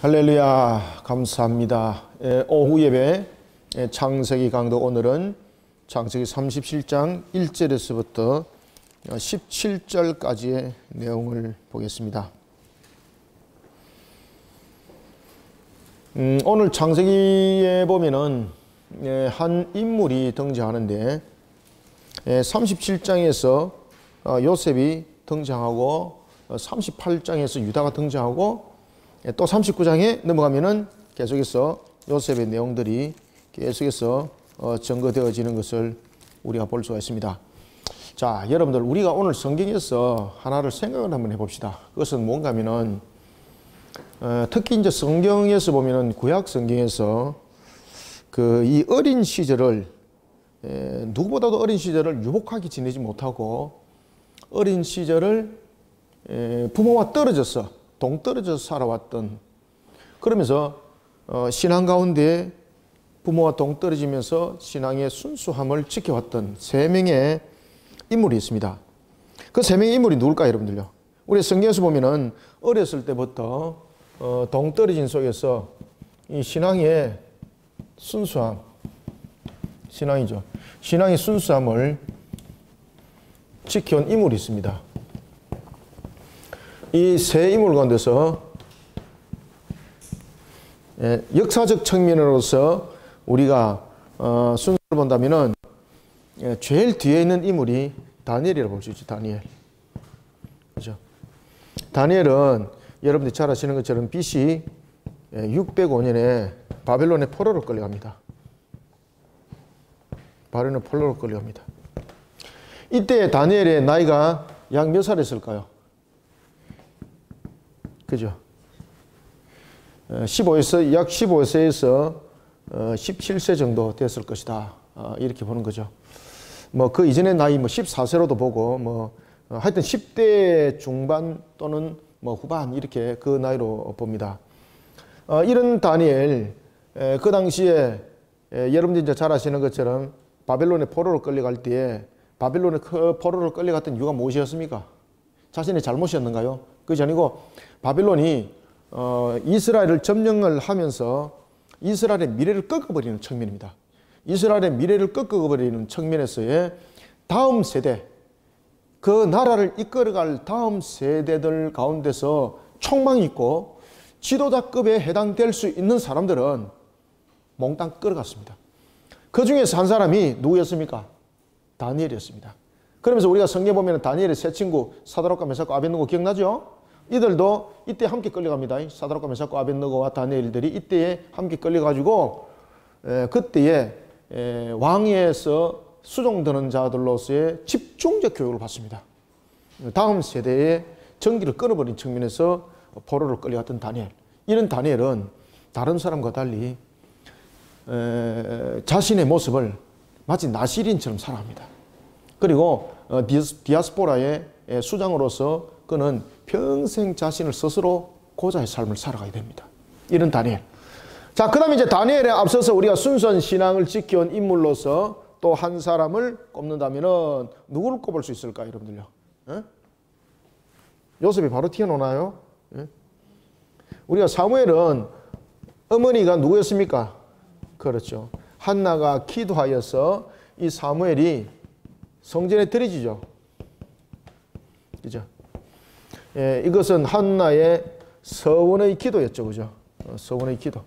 할렐루야, 감사합니다. 오후 예배 창세기 강도, 오늘은 창세기 37장 1절에서부터 17절까지의 내용을 보겠습니다. 오늘 창세기에 보면은 한 인물이 등장하는데 37장에서 요셉이 등장하고 38장에서 유다가 등장하고 또 39장에 넘어가면은 계속해서 요셉의 내용들이 계속해서 증거되어지는 것을 우리가 볼 수가 있습니다. 자, 여러분들, 우리가 오늘 성경에서 하나를 생각을 한번 해봅시다. 그것은 뭔가 하면은 특히 이제 성경에서 보면은 구약 성경에서 이 어린 시절을 누구보다도 어린 시절을 유복하게 지내지 못하고 어린 시절을 부모와 떨어져서 동떨어져서 살아왔던, 그러면서 신앙 가운데 부모와 동떨어지면서 신앙의 순수함을 지켜왔던 세 명의 인물이 있습니다. 그 세 명의 인물이 누굴까요, 여러분들요? 우리 성경에서 보면은 어렸을 때부터 동떨어진 속에서 이 신앙의 순수함, 신앙이죠. 신앙의 순수함을 지켜온 인물이 있습니다. 이 세 인물 가운데서 역사적 측면으로서 우리가 순서를 본다면은 제일 뒤에 있는 인물이 다니엘이라고 볼 수 있죠. 다니엘. 그죠? 다니엘은 여러분들이 잘 아시는 것처럼 BC 605년에 바벨론의 포로로 끌려갑니다. 바벨론의 포로로 끌려갑니다. 이때 다니엘의 나이가 약 몇 살이었을까요? 그죠? 약 15세에서 17세 정도 됐을 것이다. 이렇게 보는 거죠. 그 이전의 나이 14세로도 보고, 하여튼 10대 중반 또는 후반, 이렇게 그 나이로 봅니다. 이런 다니엘, 그 당시에 여러분들이 이제 잘 아시는 것처럼 바벨론의 포로로 끌려갈 때에 바벨론의 포로로 끌려갔던 이유가 무엇이었습니까? 자신의 잘못이었는가요? 그것이 아니고 바벨론이 이스라엘을 점령을 하면서 이스라엘의 미래를 꺾어버리는 측면입니다. 이스라엘의 미래를 꺾어버리는 측면에서의 다음 세대, 그 나라를 이끌어갈 다음 세대들 가운데서 촉망이 있고 지도자급에 해당될 수 있는 사람들은 몽땅 끌어갔습니다. 그 중에서 한 사람이 누구였습니까? 다니엘이었습니다. 그러면서 우리가 성경에 보면 다니엘의 세 친구 사드락과 메삭과 아벳느고 기억나죠? 이들도 이때 함께 끌려갑니다. 사드락과 메삭과 아벳느고와 다니엘들이 이때에 함께 끌려가지고 그때에 왕위에서 수종드는 자들로서의 집중적 교육을 받습니다. 다음 세대의 전기를 끊어버린 측면에서 포로로 끌려갔던 다니엘. 이런 다니엘은 다른 사람과 달리 자신의 모습을 마치 나시린처럼 살아갑니다. 그리고 디아스포라의 수장으로서 그는 평생 자신을 스스로 고자의 삶을 살아가게 됩니다. 이런 다니엘. 자, 그 다음에 이제 다니엘에 앞서서 우리가 순수한 신앙을 지켜온 인물로서 또 한 사람을 꼽는다면은 누구를 꼽을 수 있을까요, 여러분들요? 요셉이 바로 튀어나오나요? 우리가 사무엘은 어머니가 누구였습니까? 그렇죠. 한나가 기도하여서 이 사무엘이 성전에 들여지죠. 그죠? 이것은 한나의 서원의 기도였죠. 그죠? 서원의 기도.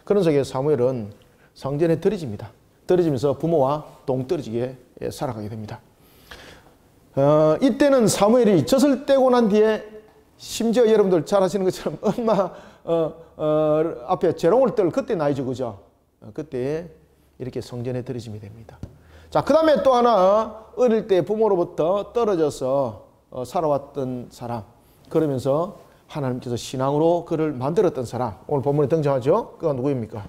그런 속에 사무엘은 성전에 들여집니다. 들여지면서 부모와 동떨어지게 살아가게 됩니다. 이때는 사무엘이 젖을 떼고 난 뒤에 심지어 여러분들 잘 아시는 것처럼 엄마 앞에 재롱을 떨 그때 나이죠. 그죠? 그때 이렇게 성전에 들여짐이 됩니다. 자, 그 다음에 또 하나, 어릴 때 부모로부터 떨어져서 살아왔던 사람, 그러면서 하나님께서 신앙으로 그를 만들었던 사람, 오늘 본문에 등장하죠. 그가 누구입니까?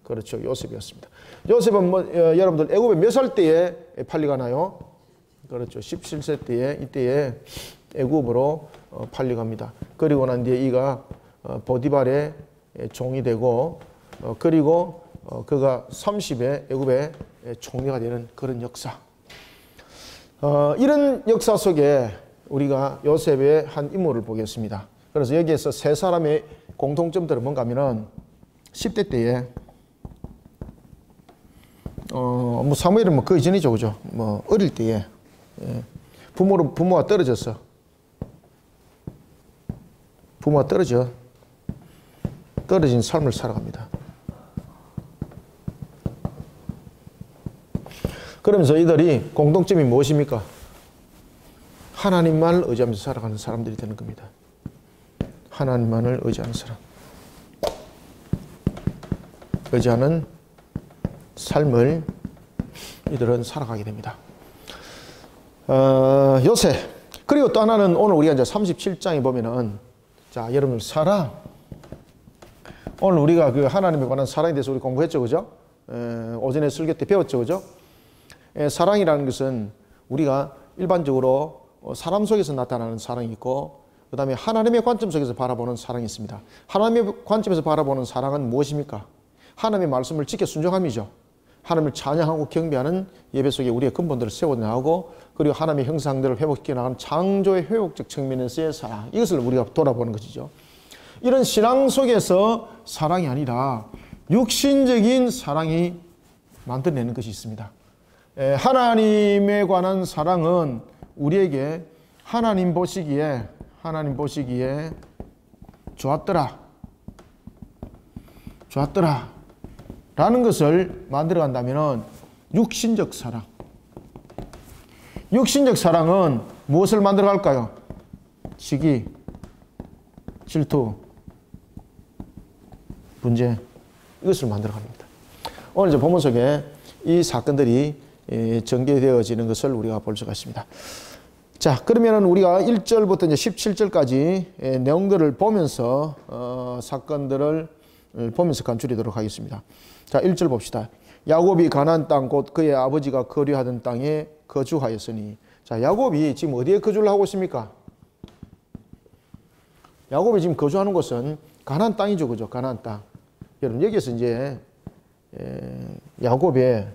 그렇죠, 요셉이었습니다. 요셉은 여러분들 애굽에 몇 살 때에 팔려가나요? 그렇죠, 17세 때에, 이때에 애굽으로 팔려갑니다. 그리고 난 뒤에 이가 보디발의 종이 되고, 그리고 그가 30에 애굽의 총리가 되는 그런 역사. 이런 역사 속에 우리가 요셉의 한 인물을 보겠습니다. 그래서 여기에서 세 사람의 공통점들은 뭔가 하면은 10대 때에 뭐 사무엘은 뭐 그 이전이죠, 그죠? 뭐 어릴 때에 부모가 떨어졌어. 부모가 떨어진 삶을 살아갑니다. 그러면서 이들이 공통점이 무엇입니까? 하나님만을 의지하면서 살아가는 사람들이 되는 겁니다. 하나님만을 의지하는 사람. 의지하는 삶을 이들은 살아가게 됩니다. 요셉. 그리고 또 하나는 오늘 우리가 이제 37장에 보면은, 자, 여러분, 사랑. 오늘 우리가 그 하나님에 관한 사랑에 대해서 우리 공부했죠, 그죠? 오전에 설교 때 배웠죠, 그죠? 사랑이라는 것은 우리가 일반적으로 사람 속에서 나타나는 사랑이 있고, 그 다음에 하나님의 관점 속에서 바라보는 사랑이 있습니다. 하나님의 관점에서 바라보는 사랑은 무엇입니까? 하나님의 말씀을 지켜 순종함이죠. 하나님을 찬양하고 경배하는 예배 속에 우리의 근본들을 세워나가고, 그리고 하나님의 형상들을 회복시켜 나가는 창조의 회복적 측면에서의 사랑, 이것을 우리가 돌아보는 것이죠. 이런 신앙 속에서 사랑이 아니라 육신적인 사랑이 만들어내는 것이 있습니다. 하나님에 관한 사랑은 우리에게 하나님 보시기에 좋았더라 라는 것을 만들어 간다면 육신적 사랑은 무엇을 만들어 갈까요? 시기, 질투, 분쟁, 이것을 만들어 갑니다. 오늘 이제 본문 속에 이 사건들이 전개되어지는 것을 우리가 볼 수가 있습니다. 자, 그러면은 우리가 1절부터 이제 17절까지 내용들을 보면서 사건들을 보면서 간추리도록 하겠습니다. 자, 1절 봅시다. 야곱이 가나안 땅 곧 그의 아버지가 거류하던 땅에 거주하였으니. 자, 야곱이 지금 어디에 거주를 하고 있습니까? 야곱이 지금 거주하는 곳은 가나안 땅이죠, 그죠? 가나안 땅. 여러분, 여기에서 이제 야곱의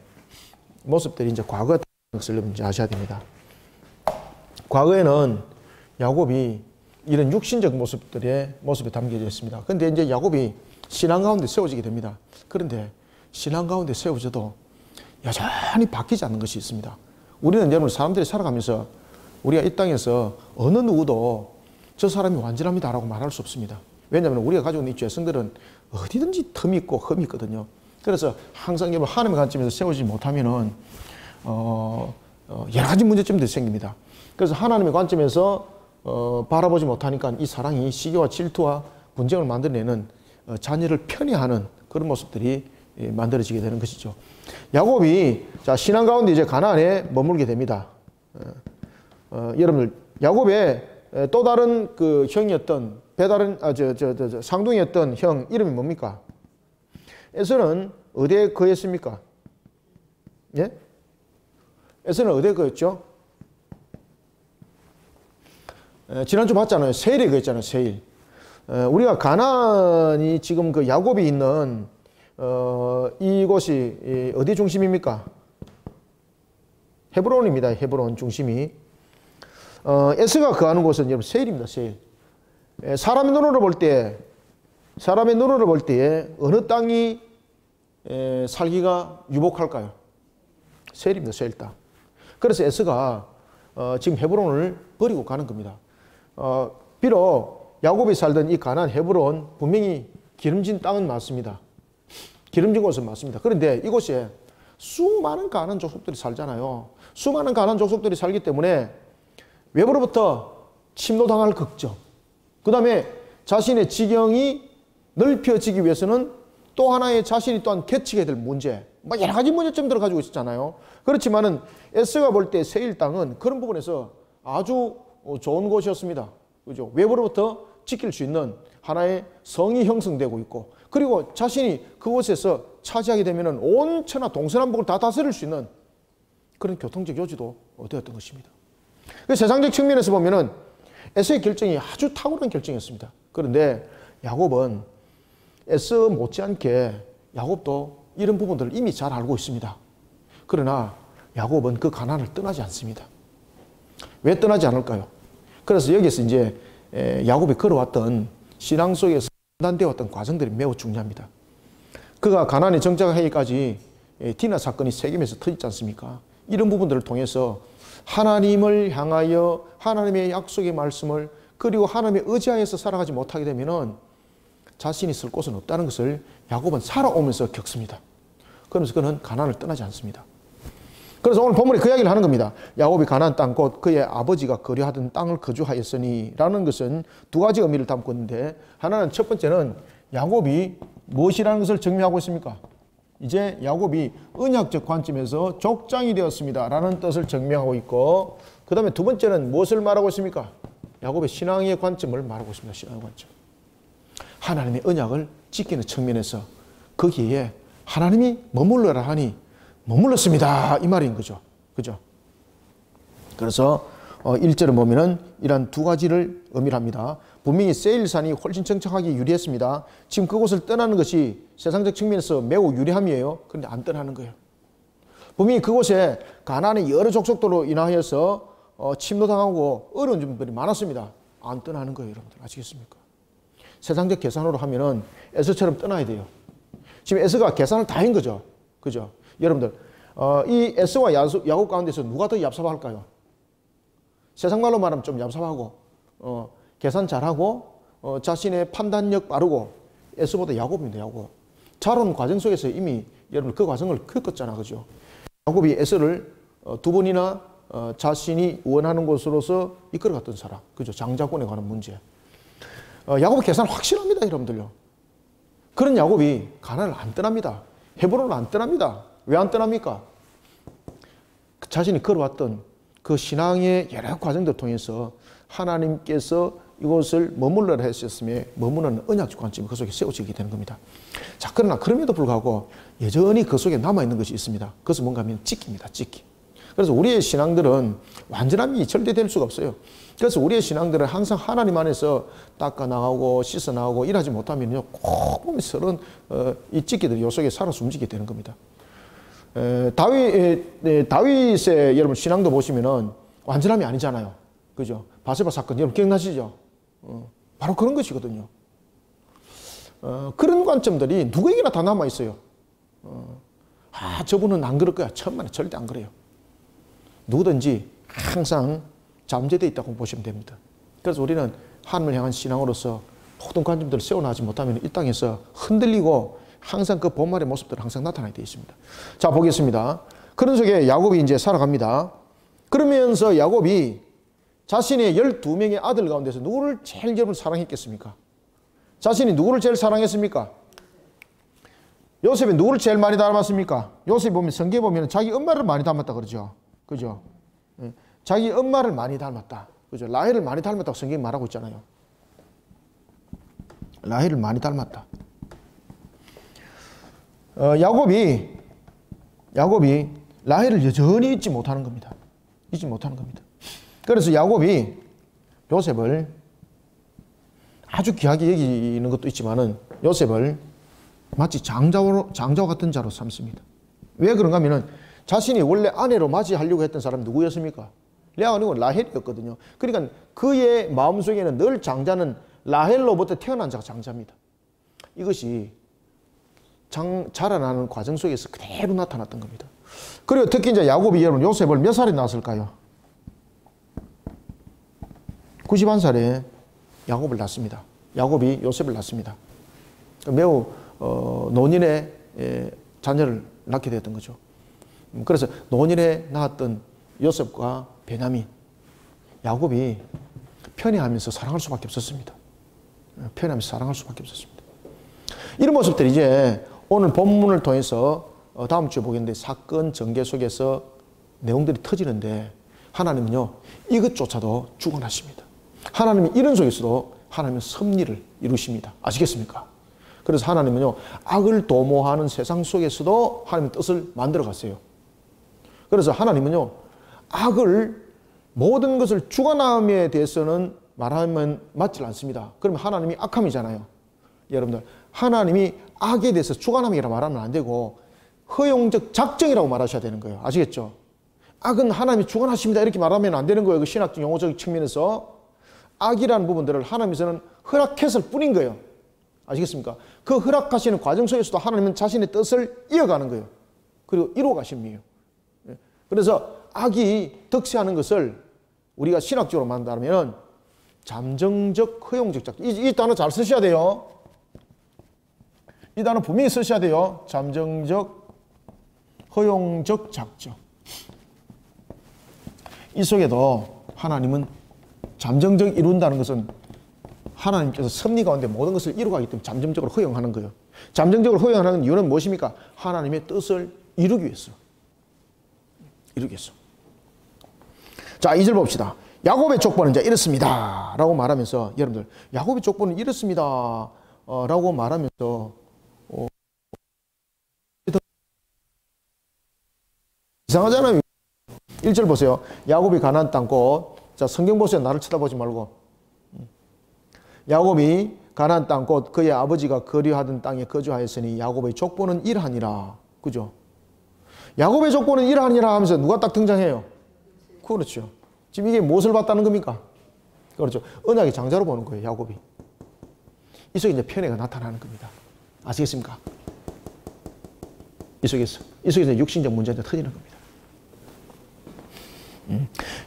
모습들이 이제 과거 것을 여러분 이제 아셔야 됩니다. 과거에는 야곱이 이런 육신적 모습에 담겨져 있습니다. 그런데 이제 야곱이 신앙 가운데 세워지게 됩니다. 그런데 신앙 가운데 세워져도 여전히 바뀌지 않는 것이 있습니다. 우리는 여러분 사람들이 살아가면서 우리가 이 땅에서 어느 누구도 저 사람이 완전합니다라고 말할 수 없습니다. 왜냐하면 우리가 가지고 있는 이 죄성들은 어디든지 틈이 있고 흠이 있거든요. 그래서 항상 여러분 하나님의 관점에서 세워지지 못하면은 여러 가지 문제점들이 생깁니다. 그래서 하나님의 관점에서 바라보지 못하니까 이 사랑이 시기와 질투와 분쟁을 만들어내는 자녀를 편애하는 그런 모습들이 만들어지게 되는 것이죠. 야곱이 자 신앙 가운데 이제 가나안에 머물게 됩니다. 여러분들 야곱의 또 다른 그 형이었던 배다른 상둥이였던 형 이름이 뭡니까? 에서는 어디에 거했습니까? 예? 에서는 어디에 거했죠? 지난주 봤잖아요. 세일에 거했잖아요. 세일. 우리가 가나안이 지금 그 야곱이 있는 이곳이 어디 중심입니까? 헤브론입니다. 헤브론 중심이. 에스가 거하는 곳은 여러분 세일입니다. 세일. 사람의 눈으로 볼 때에 어느 땅이 살기가 유복할까요? 세일입니다. 세일 땅. 그래서 에스가 지금 헤브론을 버리고 가는 겁니다. 비록 야곱이 살던 이 가나안 헤브론 분명히 기름진 땅은 맞습니다. 기름진 곳은 맞습니다. 그런데 이곳에 수많은 가나안 족속들이 살잖아요. 수많은 가나안 족속들이 살기 때문에 외부로부터 침노당할 걱정, 그 다음에 자신의 지경이 넓혀지기 위해서는 또 하나의 자신이 또한 개치게 될 문제, 뭐 여러 가지 문제점들을 가지고 있었잖아요. 그렇지만은 에스가 볼 때 세일 땅은 그런 부분에서 아주 좋은 곳이었습니다. 그죠? 외부로부터 지킬 수 있는 하나의 성이 형성되고 있고, 그리고 자신이 그곳에서 차지하게 되면은 온 천하 동서남북을 다 다스릴 수 있는 그런 교통적 요지도 되었던 것입니다. 세상적 측면에서 보면은 에서의 결정이 아주 탁월한 결정이었습니다. 그런데 야곱은 에서 못지않게 야곱도 이런 부분들을 이미 잘 알고 있습니다. 그러나 야곱은 그 가나안을 떠나지 않습니다. 왜 떠나지 않을까요? 그래서 여기서 이제 야곱이 걸어왔던 신앙 속에서 판단되어 왔던 과정들이 매우 중요합니다. 그가 가나안에 정착하기까지 디나 사건이 세겜에서 터지지 않습니까? 이런 부분들을 통해서 하나님을 향하여 하나님의 약속의 말씀을 그리고 하나님의 의지하에서 살아가지 못하게 되면은 자신이 쓸 곳은 없다는 것을 야곱은 살아오면서 겪습니다. 그러면서 그는 가나안을 떠나지 않습니다. 그래서 오늘 본문에 그 이야기를 하는 겁니다. 야곱이 가나안 땅 곧 그의 아버지가 거류하던 땅을 거주하였으니 라는 것은 두 가지 의미를 담고 있는데, 하나는 첫 번째는 야곱이 무엇이라는 것을 증명하고 있습니까? 이제 야곱이 언약적 관점에서 족장이 되었습니다 라는 뜻을 증명하고 있고, 그 다음에 두 번째는 무엇을 말하고 있습니까? 야곱의 신앙의 관점을 말하고 있습니다. 신앙의 관점. 하나님의 언약을 지키는 측면에서 거기에 하나님이 머물러라 하니 머물렀습니다 이 말인 거죠. 그죠? 그래서 1절을 보면은 이런 두 가지를 의미를 합니다. 분명히 세일산이 훨씬 정착하기 유리했습니다. 지금 그곳을 떠나는 것이 세상적 측면에서 매우 유리함이에요. 그런데 안 떠나는 거예요. 분명히 그곳에 가나안의 여러 족속도로 인하여서 침노당하고 어려운 점들이 많았습니다. 안 떠나는 거예요. 여러분들 아시겠습니까? 세상적 계산으로 하면은 에서처럼 떠나야 돼요. 지금 에서가 계산을 다 한 거죠. 그죠? 여러분들 이 에서와 야곱 가운데서 누가 더 얍삽할까요? 세상 말로 말하면 좀 얍삽하고 계산 잘하고 자신의 판단력 빠르고 에서보다 야곱입니다. 야곱. 자론 과정 속에서 이미 여러분 그 과정을 겪었잖아. 그죠? 야곱이 에서를 두 번이나 자신이 원하는 곳으로서 이끌어갔던 사람. 그죠? 장자권에 관한 문제. 야곱의 계산 확실합니다. 여러분들요. 그런 야곱이 가나안을 안 떠납니다. 헤브론을 안 떠납니다. 왜 안 떠납니까? 자신이 걸어왔던 그 신앙의 여러 과정들을 통해서 하나님께서 이곳을 머물러라 하셨음에 머무는 언약적 관점이 그 속에 세워지게 되는 겁니다. 자, 그러나 그럼에도 불구하고 여전히 그 속에 남아있는 것이 있습니다. 그것은 뭔가 하면 지킵니다. 지킴. 그래서 우리의 신앙들은 완전함이 절대 될 수가 없어요. 그래서 우리의 신앙들은 항상 하나님 안에서 닦아 나가고 씻어 나가고 일하지 못하면요, 꼭 보면 서른 이 찢기들이 요 속에 살아 숨지게 되는 겁니다. 다윗의 여러분 신앙도 보시면은 완전함이 아니잖아요. 그죠? 바세바 사건 여러분 기억나시죠? 바로 그런 것이거든요. 그런 관점들이 누구에게나 다 남아 있어요. 저분은 안 그럴 거야. 천만에 절대 안 그래요. 누구든지 항상 잠재되어 있다고 보시면 됩니다. 그래서 우리는 하나님을 향한 신앙으로서 모든 관점들을 세워나가지 못하면 이 땅에서 흔들리고 항상 그 본말의 모습들은 항상 나타나게 되어 있습니다. 자, 보겠습니다. 그런 속에 야곱이 이제 살아갑니다. 그러면서 야곱이 자신의 12명의 아들 가운데서 누구를 제일 여러분 사랑했겠습니까? 자신이 누구를 제일 사랑했습니까? 요셉이 누구를 제일 많이 닮았습니까? 요셉이 보면 성경에 보면 자기 엄마를 많이 닮았다 그러죠. 그죠? 자기 엄마를 많이 닮았다. 그죠? 라헬을 많이 닮았다고 성경이 말하고 있잖아요. 라헬을 많이 닮았다. 야곱이 라헬을 여전히 잊지 못하는 겁니다. 잊지 못하는 겁니다. 그래서 야곱이 요셉을 아주 귀하게 여기는 것도 있지만은 요셉을 마치 장자와 같은 자로 삼습니다. 왜 그런가 하면은 자신이 원래 아내로 맞이하려고 했던 사람이 누구였습니까? 레아가 아니고 라헬이었거든요. 그러니까 그의 마음속에는 늘 장자는 라헬로부터 태어난 자가 장자입니다. 이것이 자라나는 과정 속에서 그대로 나타났던 겁니다. 그리고 특히 이제 야곱이 여러분 요셉을 몇 살에 낳았을까요? 91살에 야곱을 낳습니다. 야곱이 요셉을 낳습니다. 매우 노년에 자녀를 낳게 되었던 거죠. 그래서 노년에 낳았던 요셉과 베냐민, 야곱이 편애하면서 사랑할 수밖에 없었습니다. 편애하면서 사랑할 수밖에 없었습니다. 이런 모습들이 이제 오늘 본문을 통해서 다음 주에 보겠는데 사건 전개 속에서 내용들이 터지는데 하나님은요 이것조차도 주관하십니다. 하나님이 이런 속에서도 하나님은 섭리를 이루십니다. 아시겠습니까? 그래서 하나님은요 악을 도모하는 세상 속에서도 하나님의 뜻을 만들어 갔어요. 그래서 하나님은요 악을 모든 것을 주관함에 대해서는 말하면 맞지 않습니다. 그러면 하나님이 악함이잖아요. 여러분들 하나님이 악에 대해서 주관함이라 말하면 안 되고 허용적 작정이라고 말하셔야 되는 거예요. 아시겠죠? 악은 하나님이 주관하십니다 이렇게 말하면 안 되는 거예요. 그 신학적 용어적 측면에서 악이라는 부분들을 하나님께서는 허락했을 뿐인 거예요. 아시겠습니까? 그 허락하시는 과정 속에서도 하나님은 자신의 뜻을 이어가는 거예요. 그리고 이루어 가신 분이에요. 그래서 악이 득세하는 것을 우리가 신학적으로 말한다면 잠정적, 허용적 작정. 이 단어 잘 쓰셔야 돼요. 이 단어 분명히 쓰셔야 돼요. 잠정적, 허용적 작정. 이 속에도 하나님은 잠정적 이룬다는 것은 하나님께서 섭리 가운데 모든 것을 이루가기 때문에 잠정적으로 허용하는 거예요. 잠정적으로 허용하는 이유는 무엇입니까? 하나님의 뜻을 이루기 위해서. 이루기 위해서. 자, 2절 봅시다. 야곱의 족보는 이제 이렇습니다. 라고 말하면서, 여러분들, 야곱의 족보는 이렇습니다. 라고 말하면서, 이상하잖아요. 1절 보세요. 야곱이 가나안 땅 곳. 자, 성경 보세요. 나를 쳐다보지 말고. 야곱이 가나안 땅 곳 그의 아버지가 거류하던 땅에 거주하였으니 야곱의 족보는 이러하니라. 그죠? 야곱의 족보는 이러하니라 하면서 누가 딱 등장해요? 그렇죠. 지금 이게 무엇을 봤다는 겁니까? 그렇죠. 언약의 장자로 보는 거예요, 야곱이. 이 속에 이제 편애가 나타나는 겁니다. 아시겠습니까? 이 속에서 육신적 문제가 터지는 겁니다.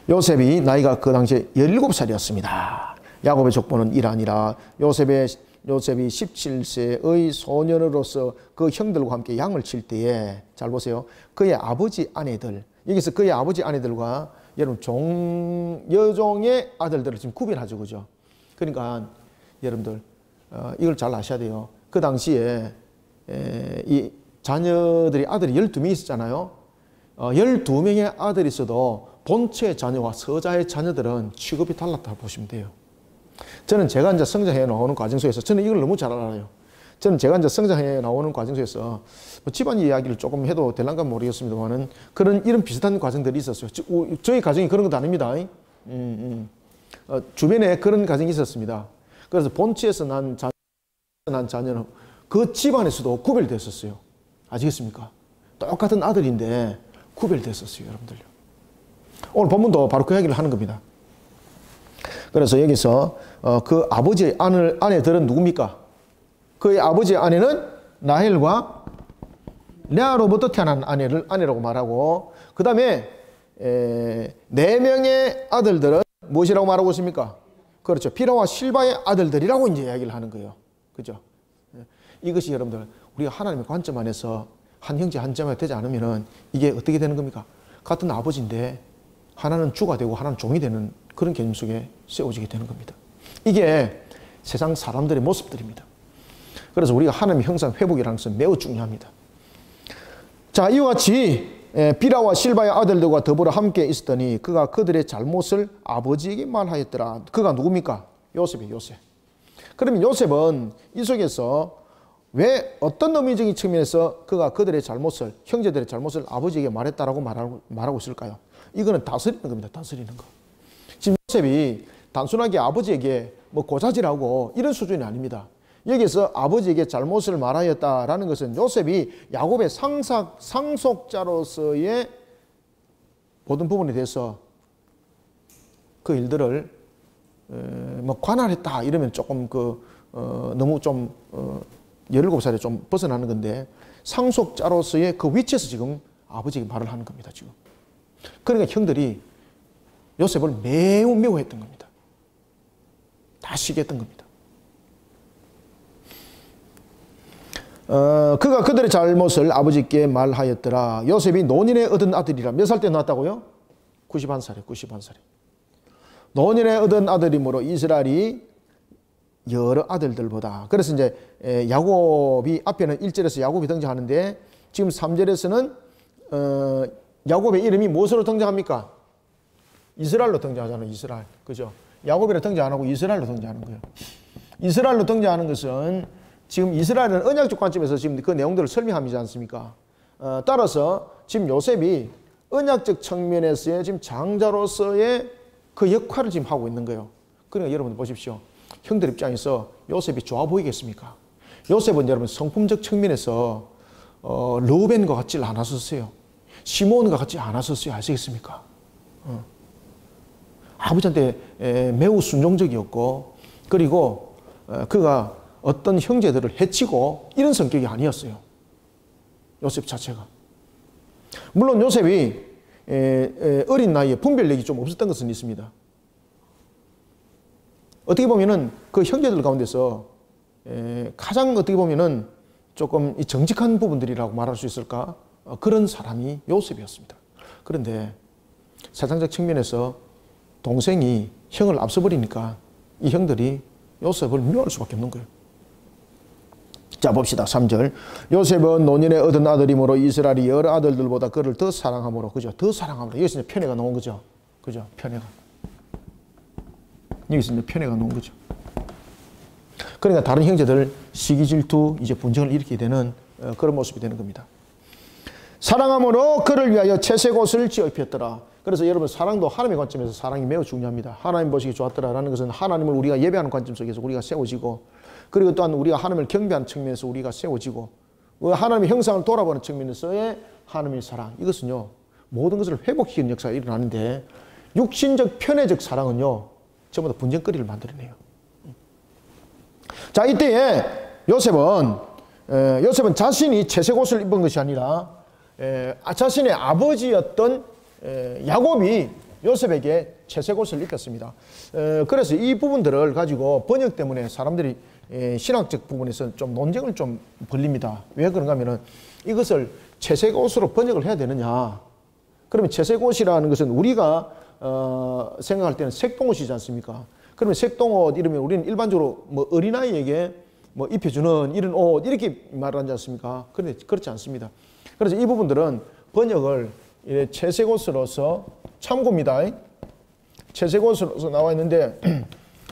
요셉이 나이가 그 당시에 17살이었습니다. 야곱의 족보는 이러하니라. 요셉이 17세의 소년으로서 그 형들과 함께 양을 칠 때에, 잘 보세요. 그의 아버지 아내들, 여기서 그의 아버지 아내들과 여러분 여종의 아들들을 지금 구별하죠. 그죠? 그러니까 여러분들 이걸 잘 아셔야 돼요. 그 당시에 이 자녀들이 아들이 12명이 있었잖아요. 12명의 아들이 있어도 본처의 자녀와 서자의 자녀들은 취급이 달랐다고 보시면 돼요. 저는 제가 이제 성장해 나오는 과정 속에서 저는 이걸 너무 잘 알아요. 저는 제가 이제 성장해 나오는 과정 속에서 뭐 집안 이야기를 조금 해도 될란가 모르겠습니다만은 이런 비슷한 과정들이 있었어요. 저희 가정이 그런 것도 아닙니다. 주변에 그런 가정이 있었습니다. 그래서 본처에서 난 자녀는 그 집안에서도 구별됐었어요. 아시겠습니까? 똑같은 아들인데 구별됐었어요, 여러분들요. 오늘 본문도 바로 그 이야기를 하는 겁니다. 그래서 여기서 그 아버지의 아내들은 누굽니까? 그의 아버지의 아내는 라헬과 레아로부터 태어난 아내를 아내라고 말하고, 그 다음에 4명의 아들들은 무엇이라고 말하고 있습니까? 그렇죠. 비라와 실바의 아들들이라고 이제 이야기를 하는 거예요. 그죠? 이것이 여러분들 우리가 하나님의 관점 안에서 한 형제 한 자매가 되지 않으면은 이게 어떻게 되는 겁니까? 같은 아버지인데 하나는 주가 되고 하나는 종이 되는 그런 개념 속에 세워지게 되는 겁니다. 이게 세상 사람들의 모습들입니다. 그래서 우리가 하나님의 형상 회복이라는 것은 매우 중요합니다. 자, 이와 같이 비라와 실바의 아들들과 더불어 함께 있었더니 그가 그들의 잘못을 아버지에게 말하였더라. 그가 누굽니까? 요셉이에요, 요셉. 그러면 요셉은 이 속에서 왜 어떤 의미적인 측면에서 그가 그들의 잘못을, 형제들의 잘못을 아버지에게 말했다라고 말하고 있을까요? 이거는 다스리는 겁니다. 다스리는 거. 지금 요셉이 단순하게 아버지에게 뭐 고자질하고 이런 수준이 아닙니다. 여기서 아버지에게 잘못을 말하였다라는 것은 요셉이 야곱의 상속자로서의 모든 부분에 대해서 그 일들을 뭐 관할했다 이러면 조금 너무 좀 17살에 좀 벗어나는 건데, 상속자로서의 그 위치에서 지금 아버지에게 말을 하는 겁니다. 지금. 그러니까 형들이 요셉을 매우 미워했던 겁니다. 다 시기했던 겁니다. 그가 그들의 잘못을 아버지께 말하였더라. 요셉이 노년에 얻은 아들이라. 몇 살 때 낳았다고요? 91살에 91살에. 노년에 얻은 아들이므로 이스라엘이 여러 아들들보다. 그래서 이제 야곱이 앞에는 1절에서 야곱이 등장하는데 지금 3절에서는 야곱의 이름이 무엇으로 등장합니까? 이스라엘로 등장하잖아요. 이스라엘. 그죠? 야곱이라 등장 안 하고 이스라엘로 등장하는 거예요. 이스라엘로 등장하는 것은 지금 이스라엘은 언약적 관점에서 지금 그 내용들을 설명하지 않습니까? 따라서 지금 요셉이 언약적 측면에서의 지금 장자로서의 그 역할을 지금 하고 있는 거예요. 그러니까 여러분 보십시오. 형들 입장에서 요셉이 좋아 보이겠습니까? 요셉은 여러분 성품적 측면에서 르우벤과 같지 않았었어요. 시몬과 같지 않았었어요. 아시겠습니까? 아버지한테 매우 순종적이었고, 그리고 그가 어떤 형제들을 해치고 이런 성격이 아니었어요. 요셉 자체가. 물론 요셉이 어린 나이에 분별력이 좀 없었던 것은 있습니다. 어떻게 보면은 그 형제들 가운데서 가장 어떻게 보면은 조금 정직한 부분들이라고 말할 수 있을까? 그런 사람이 요셉이었습니다. 그런데 세상적 측면에서 동생이 형을 앞서버리니까 이 형들이 요셉을 미워할 수밖에 없는 거예요. 자, 봅시다. 3절. 요셉은 노년에 얻은 아들이므로 이스라엘이 여러 아들들보다 그를 더 사랑함으로, 그죠? 더 사랑함으로. 여기서 이제 편애가 나온 거죠. 그죠? 편애가. 여기서 이제 편애가 나온 거죠. 그러니까 다른 형제들 시기 질투, 이제 분쟁을 일으키게 되는 그런 모습이 되는 겁니다. 사랑함으로 그를 위하여 채색 옷을 지어 입혔더라. 그래서 여러분, 사랑도 하나님의 관점에서 사랑이 매우 중요합니다. 하나님 보시기 좋았더라라는 것은 하나님을 우리가 예배하는 관점 속에서 우리가 세워지고, 그리고 또한 우리가 하나님을 경배하는 측면에서 우리가 세워지고, 하나님의 형상을 돌아보는 측면에서의 하나님의 사랑, 이것은요 모든 것을 회복시키는 역사가 일어나는데, 육신적 편애적 사랑은요 전부 다 분쟁거리를 만들어내요. 자, 이때에 요셉은 자신이 채색 옷을 입은 것이 아니라 자신의 아버지였던 야곱이 요셉에게 채색 옷을 입혔습니다. 그래서 이 부분들을 가지고 번역 때문에 사람들이 신학적 부분에서 좀 논쟁을 좀 벌립니다. 왜 그런가 하면은 이것을 채색 옷으로 번역을 해야 되느냐. 그러면 채색 옷이라는 것은 우리가 생각할 때는 색동옷이지 않습니까? 그러면 색동옷 이러면 우리는 일반적으로 뭐 어린아이에게 뭐 입혀주는 이런 옷 이렇게 말하지 않습니까? 그런데 그렇지 않습니다. 그래서 이 부분들은 번역을 채색 옷으로서 참고입니다. 채색 옷으로서 나와 있는데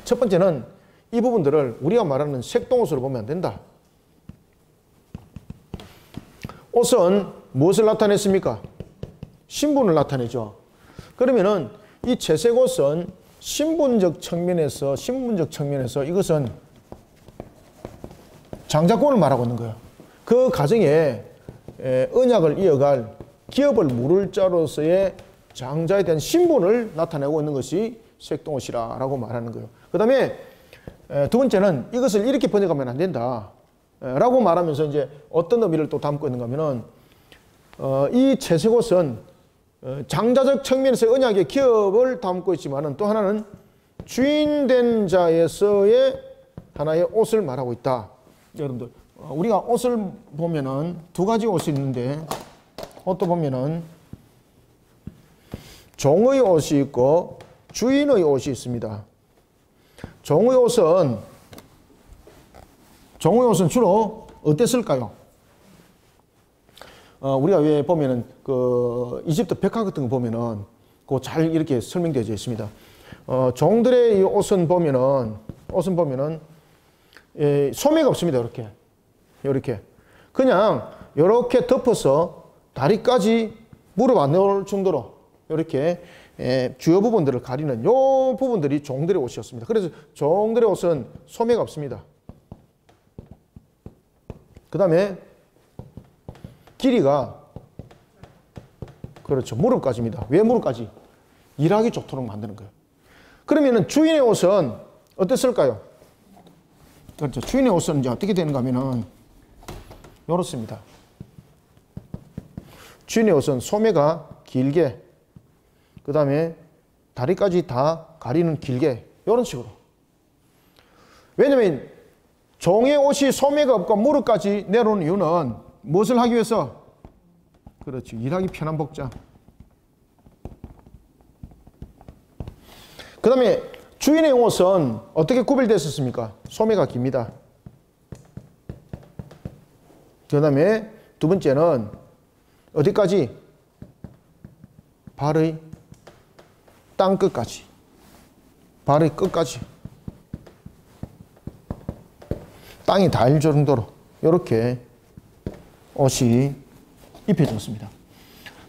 첫 번째는 이 부분들을 우리가 말하는 색동옷으로 보면 안 된다. 옷은 무엇을 나타냈습니까? 신분을 나타내죠. 그러면은 이 채색 옷은 신분적 측면에서 이것은 장자권을 말하고 있는 거예요. 그 가정에 언약을 이어갈 기업을 물을 자로서의 장자에 대한 신분을 나타내고 있는 것이 색동옷이라고 말하는 거예요. 그 다음에 두 번째는 이것을 이렇게 번역하면 안 된다 라고 말하면서 이제 어떤 의미를 또 담고 있는가 하면은 이 채색 옷은 장자적 측면에서 언약의 기업을 담고 있지만은 또 하나는 주인된 자에서의 하나의 옷을 말하고 있다. 여러분들, 우리가 옷을 보면은 두 가지 옷이 있는데, 옷도 보면은 종의 옷이 있고 주인의 옷이 있습니다. 종의 옷은 주로 어땠을까요? 우리가 왜 보면은 그 이집트 백화 같은 거 보면은 그거 잘 이렇게 설명되어 있습니다. 종들의 이 옷은 보면은 소매가 없습니다. 이렇게 그냥 이렇게 덮어서 다리까지 무릎 안 나올 정도로 이렇게 주요 부분들을 가리는 요 부분들이 종들의 옷이었습니다. 그래서 종들의 옷은 소매가 없습니다. 그 다음에 길이가 그렇죠. 무릎까지입니다. 왜 무릎까지? 일하기 좋도록 만드는 거예요. 그러면은 주인의 옷은 어땠을까요? 그렇죠. 주인의 옷은 이제 어떻게 되는가 하면은 이렇습니다. 주인의 옷은 소매가 길게, 그 다음에 다리까지 다 가리는 길게, 이런 식으로. 왜냐면 종의 옷이 소매가 없고 무릎까지 내려오는 이유는 무엇을 하기 위해서? 그렇죠. 일하기 편한 복장. 그 다음에 주인의 옷은 어떻게 구별됐었습니까? 소매가 깁니다. 그 다음에 두 번째는 어디까지? 발의 땅끝까지. 발의 끝까지. 땅이 닿을 정도로 이렇게 옷이 입혀졌습니다.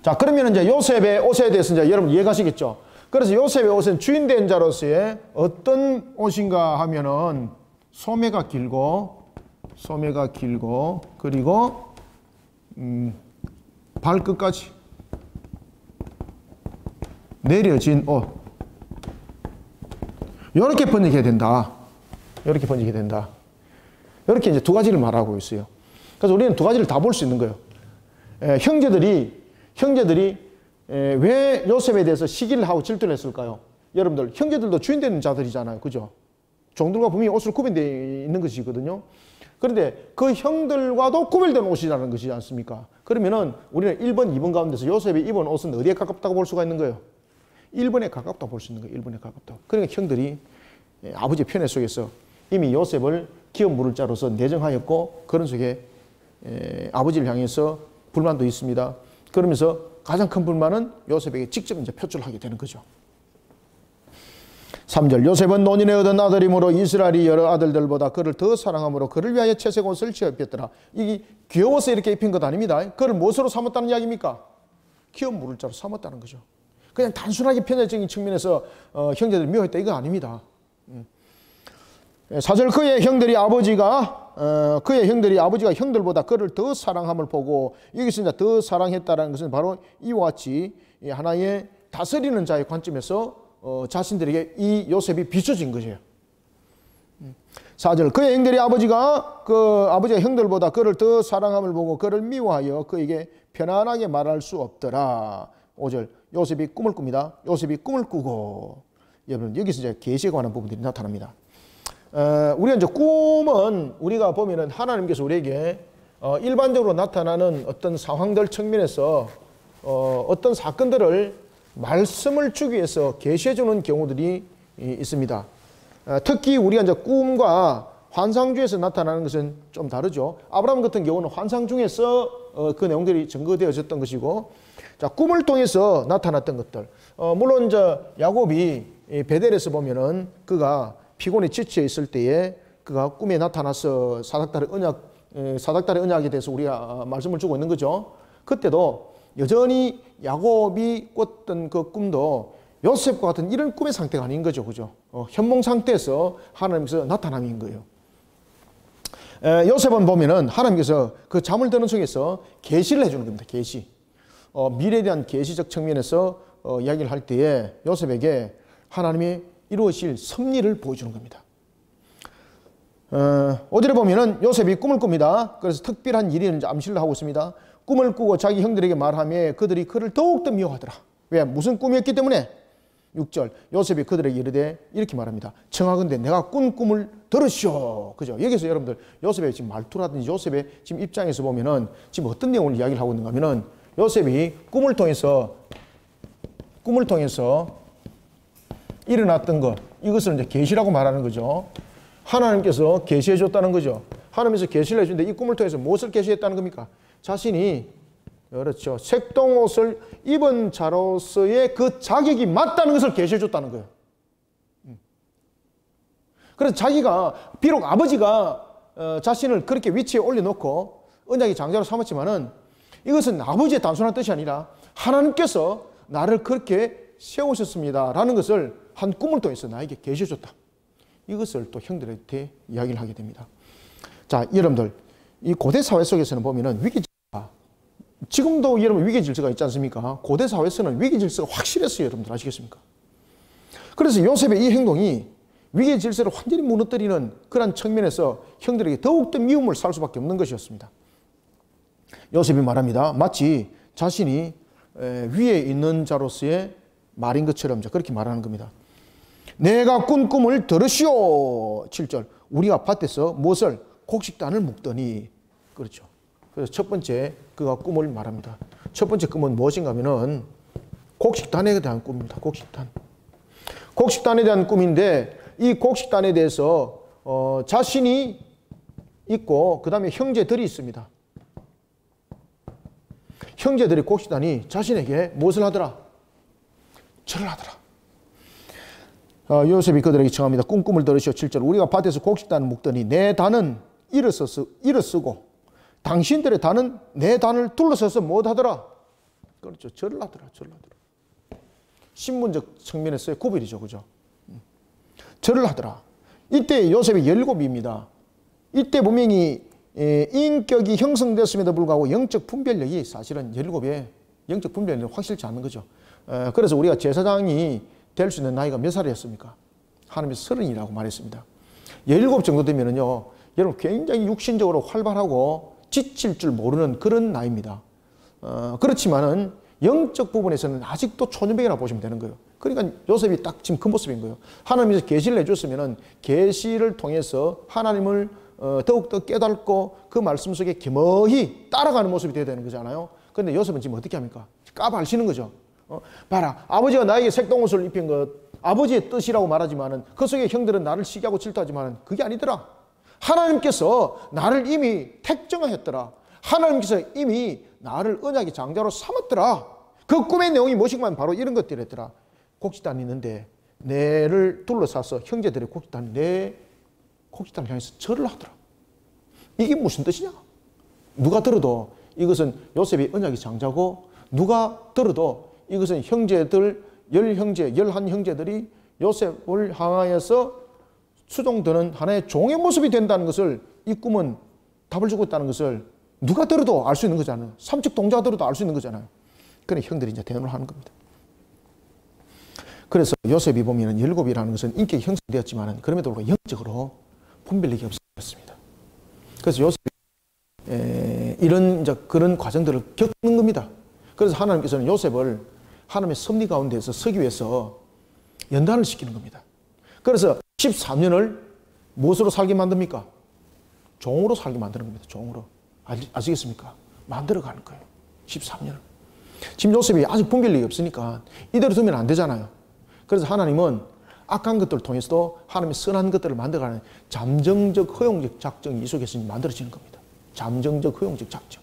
자, 그러면 이제 요셉의 옷에 대해서 이제 여러분 이해가시겠죠? 그래서 요셉의 옷은 주인된 자로서의 어떤 옷인가 하면은 소매가 길고 그리고 발끝까지 내려진 옷. 이렇게 번역해야 된다. 이렇게 번역해야 된다. 이렇게 이제 두 가지를 말하고 있어요. 그래서 우리는 두 가지를 다 볼 수 있는 거예요. 형제들이 왜 요셉에 대해서 시기를 하고 질투를 했을까요? 여러분들, 형제들도 주인 되는 자들이잖아요. 그죠? 종들과 분명히 옷을 구별되어 있는 것이거든요. 그런데 그 형들과도 구별된 옷이라는 것이지 않습니까? 그러면은 우리는 1번, 2번 가운데서 요셉이 입은 옷은 어디에 가깝다고 볼 수가 있는 거예요? 1번에 가깝다고 볼 수 있는 거예요. 1번에 가깝다고. 그러니까 형들이 아버지의 편애 속에서 이미 요셉을 기업 물을 자로서 내정하였고, 그런 속에 아버지를 향해서 불만도 있습니다. 그러면서 가장 큰 불만은 요셉에게 직접 이제 표출을 하게 되는 거죠. 3절, 요셉은 노년에 얻은 아들이므로 이스라엘이 여러 아들들보다 그를 더 사랑함으로 그를 위하여 채색 옷을 지어 입혔더라. 이게 귀여워서 이렇게 입힌 것 아닙니다. 그를 무엇으로 삼았다는 이야기입니까? 기업 물을 자로 삼았다는 거죠. 그냥 단순하게 편애적인 측면에서 형제들을 미워했다, 이거 아닙니다. 4절, 그의 형들이 아버지가 형들보다 그를 더 사랑함을 보고, 여기서 이제 더 사랑했다는 것은 바로 이와 같이 하나의 다스리는 자의 관점에서 자신들에게 이 요셉이 비춰진 거죠. 4절, 그의 형들이 아버지가 형들보다 그를 더 사랑함을 보고 그를 미워하여 그에게 편안하게 말할 수 없더라. 5절, 요셉이 꿈을 꿉니다. 요셉이 꿈을 꾸고, 여러분 여기서 이제 계시에 관한 부분들이 나타납니다. 우리가 이제 꿈은 우리가 보면은 하나님께서 우리에게 일반적으로 나타나는 어떤 상황들 측면에서 어떤 사건들을 말씀을 주기 위해서 계시해 주는 경우들이 있습니다. 특히 우리가 이제 꿈과 환상 중에서 나타나는 것은 좀 다르죠. 아브라함 같은 경우는 환상 중에서 그 내용들이 증거되어졌던 것이고, 자, 꿈을 통해서 나타났던 것들. 물론 이제 야곱이 베델에서 보면은 그가 피곤에 지쳐 있을 때에 그가 꿈에 나타나서 사닥달의 언약에 대해서 우리가 말씀을 주고 있는 거죠. 그때도 여전히 야곱이 꿨던 그 꿈도 요셉과 같은 이런 꿈의 상태가 아닌 거죠. 그죠? 현몽 상태에서 하나님께서 나타남인 거예요. 요셉은 보면은 하나님께서 그 잠을 드는 속에서 계시를 해주는 겁니다. 계시. 미래에 대한 계시적 측면에서 이야기를 할 때에 요셉에게 하나님이 이루어질 섭리를 보여주는 겁니다. 어디를 보면은 요셉이 꿈을 꿉니다. 그래서 특별한 일이 암시를 하고 있습니다. 꿈을 꾸고 자기 형들에게 말하며 그들이 그를 더욱더 미워하더라. 왜? 무슨 꿈이었기 때문에? 6절, 요셉이 그들에게 이르되 이렇게 말합니다. 청하건대 내가 꾼 꿈을 들으시오. 그죠? 여기서 여러분들 요셉의 지금 말투라든지 요셉의 지금 입장에서 보면은 지금 어떤 내용을 이야기를 하고 있는가 하면은 요셉이 꿈을 통해서 일어났던 것, 이것을 이제 계시라고 말하는 거죠. 하나님께서 계시해 줬다는 거죠. 하나님께서 계시를 해주는데 이 꿈을 통해서 무엇을 계시했다는 겁니까? 자신이, 그렇죠, 색동옷을 입은 자로서의 그 자격이 맞다는 것을 계시해 줬다는 거예요. 그래서 자기가, 비록 아버지가 자신을 그렇게 위치에 올려놓고 언약의 장자로 삼았지만은 이것은 아버지의 단순한 뜻이 아니라 하나님께서 나를 그렇게 세우셨습니다 라는 것을 한 꿈을 통해서 나에게 계시해 줬다. 이것을 또 형들한테 이야기를 하게 됩니다. 자, 여러분들, 이 고대 사회 속에서는 보면은 위기 질서가, 지금도 여러분 위기 질서가 있지 않습니까? 고대 사회에서는 위기 질서가 확실했어요. 여러분들 아시겠습니까? 그래서 요셉의 이 행동이 위기 질서를 완전히 무너뜨리는 그런 측면에서 형들에게 더욱더 미움을 살 수밖에 없는 것이었습니다. 요셉이 말합니다. 마치 자신이 위에 있는 자로서의 말인 것처럼 그렇게 말하는 겁니다. 내가 꾼 꿈을 들으시오. 7절, 우리가 밭에서 무엇을? 곡식단을 묶더니. 그렇죠. 그래서 첫 번째 그가 꿈을 말합니다. 첫 번째 꿈은 무엇인가 하면은 곡식단에 대한 꿈입니다. 곡식단에 대한 꿈인데, 이 곡식단에 대해서 자신이 있고 그 다음에 형제들이 있습니다. 형제들이 곡식단이 자신에게 무엇을 하더라? 절을 하더라. 요셉이 그들에게 청합니다. 꿈을 들으시오. 7절, 우리가 밭에서 곡식단을 묶더니 내 단은 일을 쓰고 당신들의 단은 내 단을 둘러서서 못하더라. 그렇죠. 절을 하더라. 신분적 측면에서의 구별이죠. 그죠? 절을 하더라. 이때 요셉이 17입니다. 이때 분명히 인격이 형성됐음에도 불구하고 영적 분별력이 사실은 17의 영적 분별력이 확실치 않은 거죠. 그래서 우리가 제사장이 될 수 있는 나이가 몇 살이었습니까? 하나님이 30이라고 말했습니다. 17 정도 되면은요, 여러분 굉장히 육신적으로 활발하고 지칠 줄 모르는 그런 나이입니다. 그렇지만은 영적 부분에서는 아직도 초년병이라고 보시면 되는 거예요. 그러니까 요셉이 딱 지금 그 모습인 거예요. 하나님께서 계시를 해줬으면은 계시를 통해서 하나님을 더욱더 깨닫고 그 말씀 속에 겸허히 따라가는 모습이 되어야 되는 거잖아요. 그런데 요셉은 지금 어떻게 합니까? 까발치는 거죠. 봐라, 아버지가 나에게 색동옷을 입힌 것, 아버지의 뜻이라고 말하지만은 그 속에 형들은 나를 시기하고 질투하지만은 그게 아니더라. 하나님께서 나를 이미 택정하였더라. 하나님께서 이미 나를 언약의 장자로 삼았더라. 그 꿈의 내용이 무엇이면 바로 이런 것들이었더라. 곡식단이 있는데 내를 둘러싸서 형제들의 곡식단이 내 곡식단을 향해서 절을 하더라. 이게 무슨 뜻이냐? 누가 들어도 이것은 요셉이 언약의 장자고, 누가 들어도 이것은 형제들, 10형제, 11형제들이 요셉을 향하여서 수종드는 하나의 종의 모습이 된다는 것을, 이 꿈은 답을 주고 있다는 것을 누가 들어도 알 수 있는 거잖아요. 삼척 동자가 들어도 알 수 있는 거잖아요. 그래 형들이 이제 대언을 하는 겁니다. 그래서 요셉이 보면 7이라는 것은 인격이 형성되었지만 그럼에도 불구하고 영적으로 분별력이 없었습니다. 그래서 요셉이 이런 이제 그런 과정들을 겪는 겁니다. 그래서 하나님께서는 요셉을 하나님의 섭리 가운데서 서기 위해서 연단을 시키는 겁니다. 그래서 13년을 무엇으로 살게 만듭니까? 종으로 살게 만드는 겁니다. 종으로. 아시겠습니까? 만들어가는 거예요. 13년을. 지금 요셉이 아직 분별력이 없으니까 이대로 두면 안 되잖아요. 그래서 하나님은 악한 것들을 통해서도 하나님의 선한 것들을 만들어가는 잠정적 허용적 작정이 이 속에서 만들어지는 겁니다. 잠정적 허용적 작정.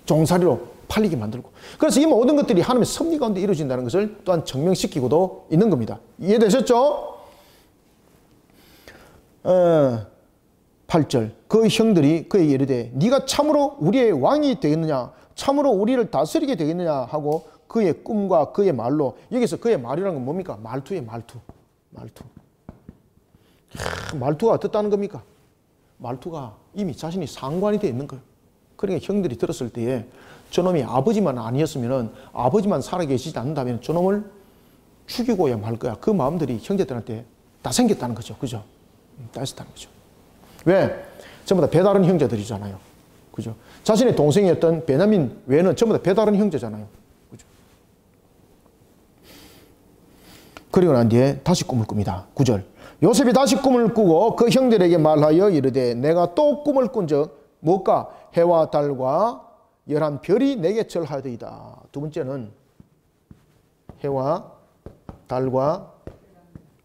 종살이로 팔리게 만들고. 그래서 이 모든 것들이 하나님의 섭리 가운데 이루어진다는 것을 또한 증명시키고도 있는 겁니다. 이해되셨죠? 8절. 그 형들이 그에게 이르되 네가 참으로 우리의 왕이 되겠느냐, 참으로 우리를 다스리게 되겠느냐 하고 그의 꿈과 그의 말로, 여기서 그의 말이라는 건 뭡니까? 말투예요. 말투. 말투가 어떻다는 겁니까? 말투가 이미 자신이 상관이 되어 있는 거예요. 그러니까 형들이 들었을 때에 저놈이 아버지만 아니었으면, 아버지만 살아계시지 않는다면 저놈을 죽이고야 말 거야. 그 마음들이 형제들한테 다 생겼다는 거죠. 그죠? 다 있었다는 거죠. 왜? 전부 다 배다른 형제들이잖아요. 그죠? 자신의 동생이었던 베냐민 외에는 전부 다 배다른 형제잖아요. 그죠? 그리고 난 뒤에 다시 꿈을 꿉니다. 9절. 요셉이 다시 꿈을 꾸고 그 형들에게 말하여 이르되 내가 또 꿈을 꾼적 무엇까? 해와 달과 11별이 내게 절하여이다. 두 번째는 해와 달과,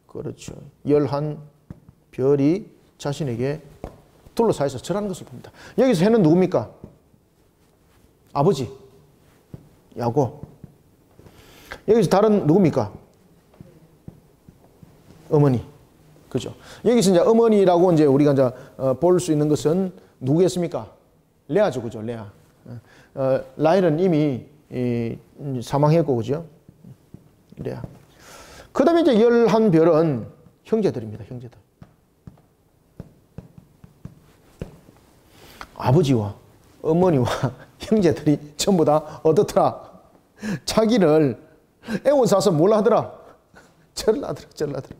그렇죠, 11별이 자신에게 둘러싸여서 절하는 것을 봅니다. 여기서 해는 누굽니까? 아버지, 야곱. 여기서 달은 누굽니까? 어머니. 그죠? 여기서 이제 어머니라고 이제 우리가 이제 볼 수 있는 것은 누구겠습니까? 레아죠, 그죠? 레아. 라헬은 이미 사망했고, 그죠? 레아. 그 다음에 이제 11별은 형제들입니다, 형제들. 아버지와 어머니와 형제들이 전부 다 어떻더라? 자기를 애워싸서 뭘 하더라? 절을 하더라.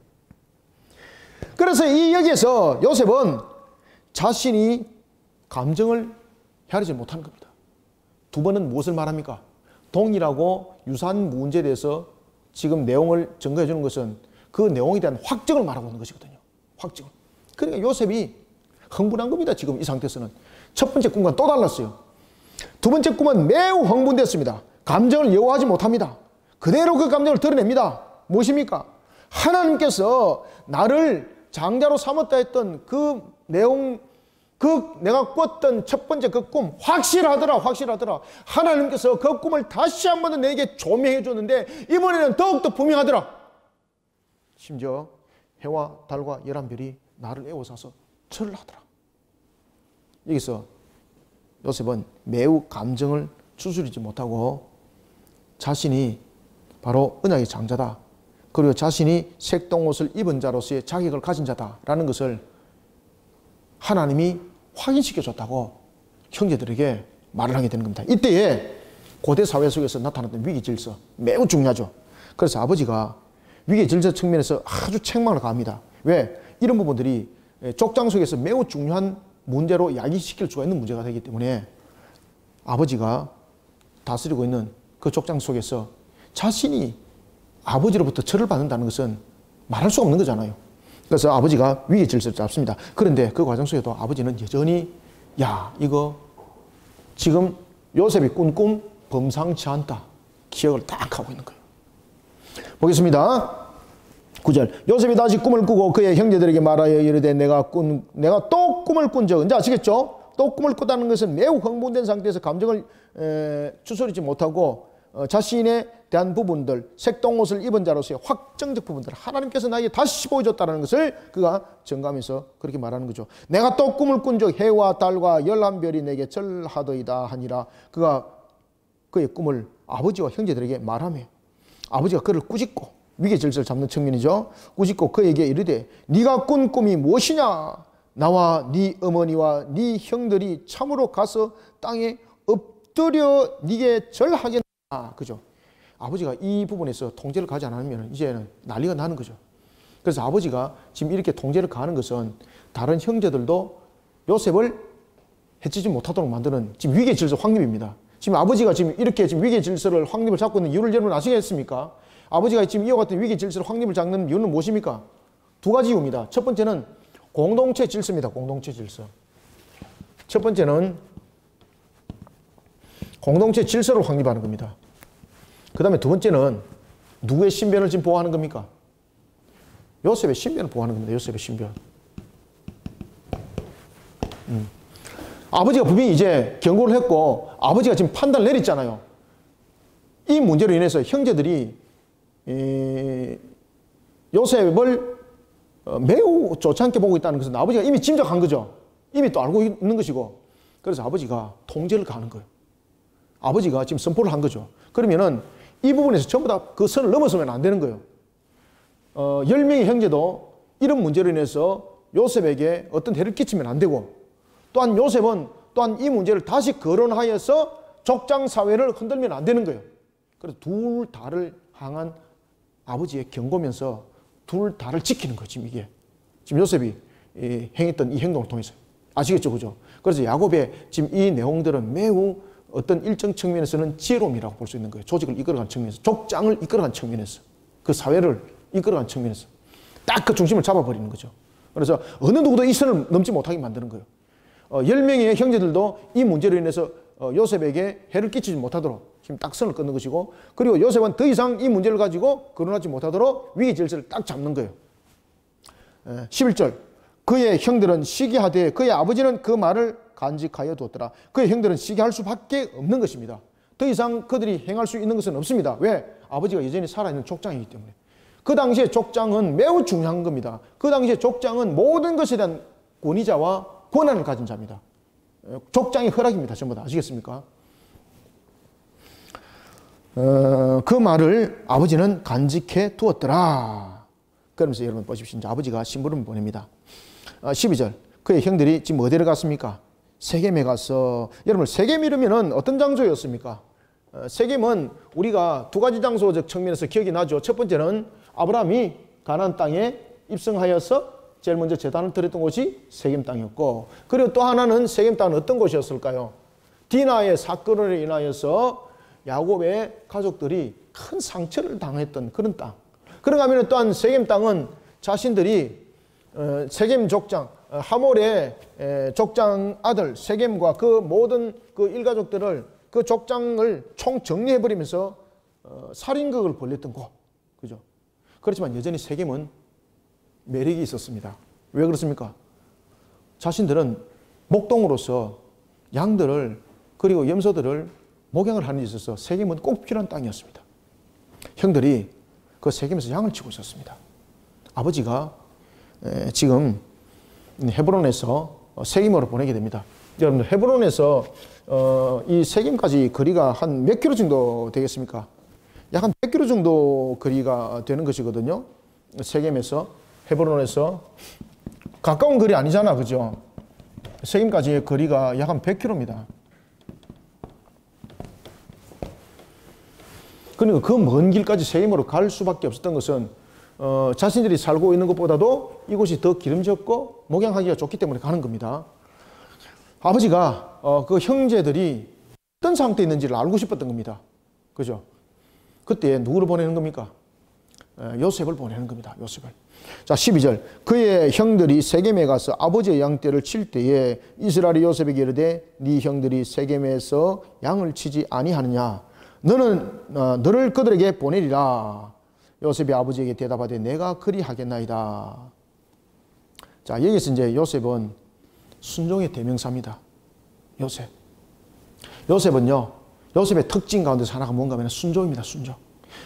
그래서 이 여기에서 요셉은 자신이 감정을 헤아리지 못하는 겁니다. 두 번은 무엇을 말합니까? 동일하고 유사한 문제에 대해서 지금 내용을 증거해 주는 것은 그 내용에 대한 확증을 말하고 있는 것이거든요. 확증을. 그러니까 요셉이 흥분한 겁니다. 지금 이 상태에서는. 첫 번째 꿈과는 또 달랐어요. 두 번째 꿈은 매우 흥분됐습니다. 감정을 예우하지 못합니다. 그대로 그 감정을 드러냅니다. 무엇입니까? 하나님께서 나를 장자로 삼았다 했던 그 내용, 그 내가 꿨던 첫 번째 그 꿈 확실하더라. 하나님께서 그 꿈을 다시 한 번 내게 조명해 줬는데 이번에는 더욱더 분명하더라. 심지어 해와 달과 11별이 나를 에워싸서 절을 하더라. 여기서 요셉은 매우 감정을 추스리지 못하고 자신이 바로 언약의 장자다, 그리고 자신이 색동옷을 입은 자로서의 자격을 가진 자다라는 것을 하나님이 확인시켜줬다고 형제들에게 말을 하게 되는 겁니다. 이때에 고대 사회 속에서 나타났던 위기 질서 매우 중요하죠. 그래서 아버지가 위계 질서 측면에서 아주 책망을 가합니다. 왜? 이런 부분들이 족장 속에서 매우 중요한 문제로 야기시킬 수가 있는 문제가 되기 때문에 아버지가 다스리고 있는 그 족장 속에서 자신이 아버지로부터 절을 받는다는 것은 말할 수 없는 거잖아요. 그래서 아버지가 위계 질서를 잡습니다. 그런데 그 과정 속에도 아버지는 여전히 야, 이거 지금 요셉이 꾼 꿈 범상치 않다. 기억을 딱 하고 있는 거예요. 보겠습니다. 9절. 요셉이 다시 꿈을 꾸고 그의 형제들에게 말하여 이르되 내가 또 꿈을 꾼 적은, 이제 아시겠죠? 또 꿈을 꿨다는 것은 매우 흥분된 상태에서 감정을 추스리지 못하고 자신에 대한 부분들, 색동옷을 입은 자로서의 확정적 부분들, 하나님께서 나에게 다시 보여줬다는 것을 그가 증가하면서 그렇게 말하는 거죠. 내가 또 꿈을 꾼 적 해와 달과 11별이 내게 절하더이다 하니라. 그가 그의 꿈을 아버지와 형제들에게 말하며 아버지가 그를 꾸짖고, 위계 질서를 잡는 측면이죠. 꾸짖고 그에게 이르되 네가 꾼 꿈이 무엇이냐? 나와 네 어머니와 네 형들이 참으로 가서 땅에 엎드려 네게 절하겠나? 그죠? 아버지가 이 부분에서 통제를 가지 않으면 이제는 난리가 나는 거죠. 그래서 아버지가 지금 이렇게 통제를 가하는 것은 다른 형제들도 요셉을 해치지 못하도록 만드는 지금 위계 질서 확립입니다. 지금 아버지가 지금 이렇게 지금 위계 질서를 확립을 잡고 있는 이유를 여러분 아시겠습니까? 아버지가 지금 이와 같은 위계 질서를 확립을 잡는 이유는 무엇입니까? 두 가지 이유입니다. 첫 번째는 공동체 질서입니다. 공동체 질서. 첫 번째는 공동체 질서를 확립하는 겁니다. 그 다음에 두 번째는 누구의 신변을 지금 보호하는 겁니까? 요셉의 신변을 보호하는 겁니다. 요셉의 신변. 아버지가 분명히 이제 경고를 했고 아버지가 지금 판단을 내렸잖아요. 이 문제로 인해서 형제들이 요셉을 매우 좋지 않게 보고 있다는 것은 아버지가 이미 짐작한 거죠. 이미 또 알고 있는 것이고, 그래서 아버지가 통제를 가하는 거예요. 아버지가 지금 선포를 한 거죠. 그러면은 이 부분에서 전부 다 그 선을 넘어서면 안 되는 거예요. 10명의 형제도 이런 문제로 인해서 요셉에게 어떤 해를 끼치면 안 되고, 또한 요셉은 또한 이 문제를 다시 거론하여서 족장 사회를 흔들면 안 되는 거예요. 그래서 둘 다를 향한 아버지의 경고면서 둘 다를 지키는 거예요. 지금 이게 지금 요셉이 행했던 이 행동을 통해서 아시겠죠, 그죠? 그래서 야곱의 지금 이 내용들은 매우 어떤 일정 측면에서는 지혜로움이라고 볼 수 있는 거예요. 조직을 이끌어가는 측면에서, 족장을 이끌어가는 측면에서, 그 사회를 이끌어가는 측면에서 딱 그 중심을 잡아버리는 거죠. 그래서 어느 누구도 이 선을 넘지 못하게 만드는 거예요. 10명의 형제들도 이 문제로 인해서 요셉에게 해를 끼치지 못하도록 지금 딱 선을 끊는 것이고, 그리고 요셉은 더 이상 이 문제를 가지고 거론하지 못하도록 위기 질서를 딱 잡는 거예요. 11절. 그의 형들은 시기하되 그의 아버지는 그 말을 간직하여 두었더라. 그의 형들은 시기할 수밖에 없는 것입니다. 더 이상 그들이 행할 수 있는 것은 없습니다. 왜? 아버지가 여전히 살아있는 족장이기 때문에. 그 당시에 족장은 매우 중요한 겁니다. 그 당시에 족장은 모든 것에 대한 권위자와 권한을 가진 자입니다. 족장의 허락입니다. 전부 다 아시겠습니까? 그 말을 아버지는 간직해 두었더라. 그러면서 여러분 보십시오. 이제 아버지가 심부름을 보냅니다. 12절. 그의 형들이 지금 어디를 갔습니까? 세겜에 가서, 여러분 세겜이라면 어떤 장소였습니까? 세겜은 우리가 두 가지 장소적 측면에서 기억이 나죠. 첫 번째는 아브라함이 가나안 땅에 입성하여서 제일 먼저 제단을 드렸던 곳이 세겜 땅이었고, 그리고 또 하나는 세겜 땅은 어떤 곳이었을까요? 디나의 사건으로 인하여서 야곱의 가족들이 큰 상처를 당했던 그런 땅. 그런가 하면 또한 세겜 땅은 자신들이 세겜 족장, 하몰의 족장 아들 세겜과 그 모든 그 일가족들을 그 족장을 총 정리해버리면서 살인극을 벌였던 곳. 그죠? 그렇지만 여전히 세겜은 매력이 있었습니다. 왜 그렇습니까? 자신들은 목동으로서 양들을 그리고 염소들을 목양을 하는 데 있어서 세겜은 꼭 필요한 땅이었습니다. 형들이 그 세겜에서 양을 치고 있었습니다. 아버지가 지금 헤브론에서 세겜으로 보내게 됩니다. 여러분들 헤브론에서 이 세겜까지 거리가 한 몇 킬로 정도 되겠습니까? 약 한 100킬로 정도 거리가 되는 것이거든요. 세겜에서 헤브론에서 가까운 거리 아니잖아, 그죠? 세겜까지의 거리가 약 한 100킬로입니다. 그러니까 그 먼 길까지 세겜으로 갈 수밖에 없었던 것은 자신들이 살고 있는 것보다도 이곳이 더 기름졌고 목양하기가 좋기 때문에 가는 겁니다. 아버지가 그 형제들이 어떤 상태에 있는지를 알고 싶었던 겁니다. 그죠? 그때 누구를 보내는 겁니까? 요셉을 보내는 겁니다. 요셉을. 자, 12절. 그의 형들이 세겜에 가서 아버지의 양떼를 칠 때에 이스라엘이 요셉에게 이르되 네 형들이 세겜에서 양을 치지 아니하느냐? 너를 그들에게 보내리라. 요셉이 아버지에게 대답하되 내가 그리하겠나이다. 자, 여기서 이제 요셉은 순종의 대명사입니다. 요셉. 요셉은요, 요셉의 특징 가운데서 하나가 뭔가 하면 순종입니다. 순종.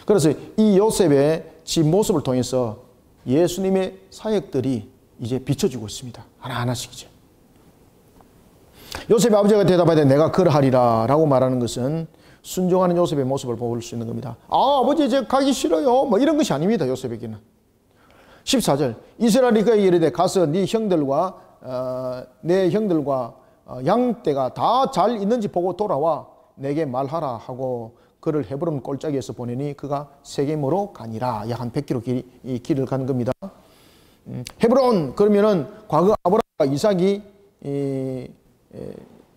그래서 이 요셉의 집 모습을 통해서 예수님의 사역들이 이제 비춰지고 있습니다. 하나하나씩 이제. 요셉의 아버지가 대답하되 내가 그러하리라 라고 말하는 것은 순종하는 요셉의 모습을 볼 수 있는 겁니다. 아버지 이제 가기 싫어요. 뭐 이런 것이 아닙니다. 요셉에게는. 14절. 이스라엘이 그에게 이르되 가서 네 형들과 내 형들과 양떼가 다 잘 있는지 보고 돌아와 내게 말하라 하고 그를 헤브론 골짜기에서 보내니 그가 세겜으로 가니라. 약 한 100km 길을 가는 겁니다. 헤브론 그러면은 과거 아브라함과 이삭이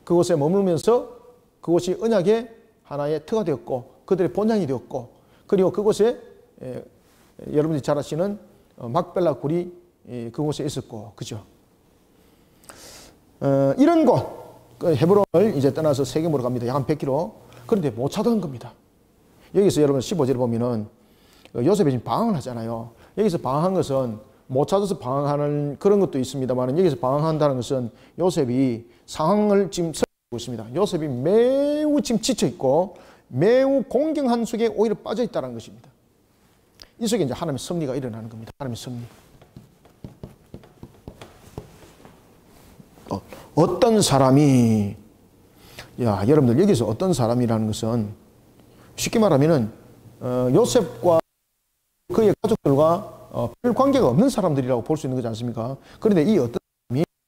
그곳에 머물면서 그곳이 언약의 하나의 터가 되었고 그들의 본향이 되었고 그리고 그곳에 여러분들이 잘 아시는 막벨라 굴이 그곳에 있었고 그죠? 이런 곳 헤브론을 이제 떠나서 세겜으로 갑니다. 약 한 100km. 그런데 못 찾아온 겁니다. 여기서 여러분 15절에 보면은 요셉이 지금 방황을 하잖아요. 여기서 방황한 것은 못 찾아서 방황하는 그런 것도 있습니다만 여기서 방황한다는 것은 요셉이 상황을 지금 설명하고 있습니다. 요셉이 매우 지금 지쳐있고 매우 공경한 속에 오히려 빠져있다는 것입니다. 이 속에 이제 하나님의 섭리가 일어나는 겁니다. 하나님의 섭리. 어떤 사람이 여러분들 여기서 어떤 사람이라는 것은 쉽게 말하면은 요셉과 그의 가족들과 별 관계가 없는 사람들이라고 볼 수 있는 거지 않습니까? 그런데 이 어떤